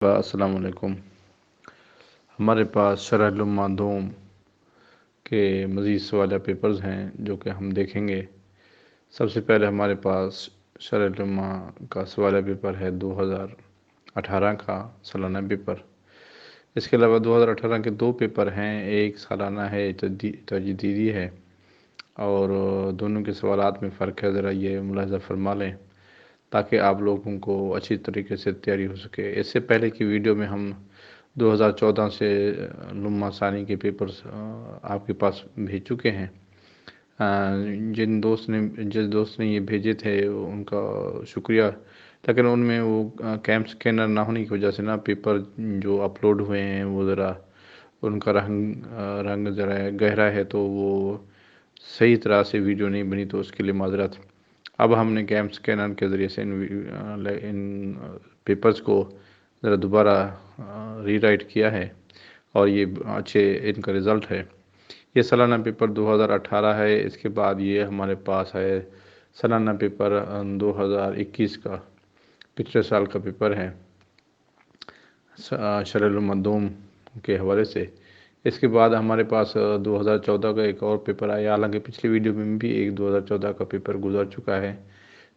अस्सलाम वालेकुम। हमारे पास शरह लुम्मा दोम के मज़ीद सवाल पेपर्स हैं जो कि हम देखेंगे। सबसे पहले हमारे पास शरह लुम्मा का सवाल पेपर है 2018 का सालाना पेपर। इसके अलावा 2018 के दो पेपर हैं, एक सालाना है, तजदीदी है, और दोनों के सवालात में फ़र्क है। ज़रा ये मुलाहज़ा फरमा लें ताकि आप लोगों को अच्छी तरीके से तैयारी हो सके। इससे पहले की वीडियो में हम 2014 से लुम्मा सानी के पेपर्स आपके पास भेज चुके हैं। जिस दोस्त ने ये भेजे थे उनका शुक्रिया, लेकिन उनमें वो कैम स्कैनर ना होने की वजह से ना पेपर जो अपलोड हुए हैं वो ज़रा उनका रंग ज़रा गहरा है, तो वो सही तरह से वीडियो नहीं बनी, तो उसके लिए माजरत। अब हमने कैम स्कैनर के ज़रिए से इन पेपर्स को ज़रा दोबारा रीराइट किया है और ये अच्छे इनका रिज़ल्ट है। ये सालाना पेपर 2018 है। इसके बाद ये हमारे पास है सालाना पेपर 2021 का, पिछले साल का पेपर है शरह मदूम के हवाले से। इसके बाद हमारे पास 2014 का एक और पेपर आया, हालांकि पिछली वीडियो में भी एक 2014 का पेपर गुजर चुका है,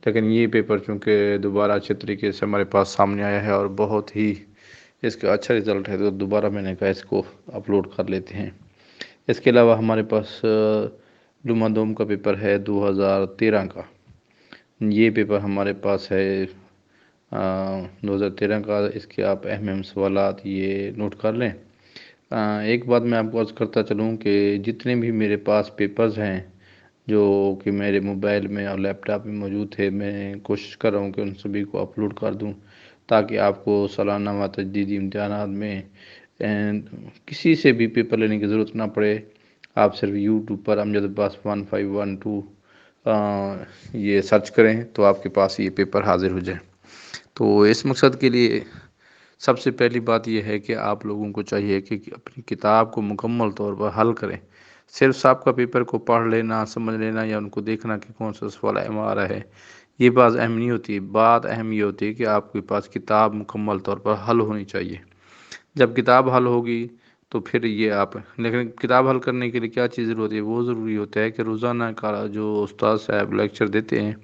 लेकिन ये पेपर चूँकि दोबारा अच्छे तरीके से हमारे पास सामने आया है और बहुत ही इसका अच्छा रिज़ल्ट है, तो दोबारा मैंने कहा इसको अपलोड कर लेते हैं। इसके अलावा हमारे पास लुम्मा दोम का पेपर है 2013 का। ये पेपर हमारे पास है 2013 का। इसके आप अहम सवालात ये नोट कर लें। एक बात मैं आपको अर्ज़ करता चलूँ कि जितने भी मेरे पास पेपर्स हैं जो कि मेरे मोबाइल में और लैपटॉप में मौजूद थे, मैं कोशिश कर रहा हूँ कि उन सभी को अपलोड कर दूँ ताकि आपको सालाना व तजदीदी इम्तिहानात में किसी से भी पेपर लेने की ज़रूरत ना पड़े। आप सिर्फ यूट्यूब पर अमजद अब्बास 1512 ये सर्च करें तो आपके पास ये पेपर हाज़िर हो जाए। तो इस मकसद के लिए सबसे पहली बात यह है कि आप लोगों को चाहिए कि अपनी किताब को मुकम्मल तौर पर हल करें। सिर्फ साहब का पेपर को पढ़ लेना, समझ लेना या उनको देखना कि कौन सा सवाल आ रहा है, ये बात अहम नहीं होती। बात अहम ये होती है कि आपके पास किताब मुकम्मल तौर पर हल होनी चाहिए। जब किताब हल होगी तो फिर ये आप, लेकिन किताब हल करने के लिए क्या चीज़ ज़रूरत है, वो ज़रूरी होता है कि रोज़ाना का जो उस्ताद साहब लेक्चर देते हैं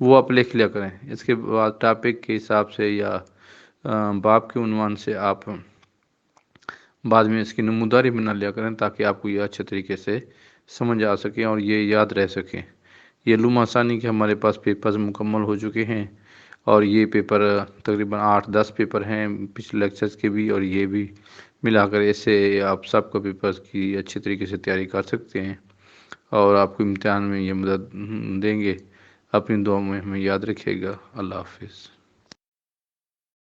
वो आप लिख लिया करें। इसके बाद टॉपिक के हिसाब से या बाब के उन्वान से आप बाद में इसकी नमूदारी बना लिया करें ताकि आपको ये अच्छे तरीके से समझ आ सके और ये याद रह सके। ये लुम्मा सानी के हमारे पास पेपर्स मुकम्मल हो चुके हैं और ये पेपर तकरीबन 8-10 पेपर हैं पिछले लेक्चर्स के भी और ये भी मिलाकर, इससे आप सबका पेपर्स की अच्छे तरीके से तैयारी कर सकते हैं और आपको इम्तिहान में ये मदद देंगे। अपनी दुआ में हमें याद रखिएगा। अल्लाह हाफिज़।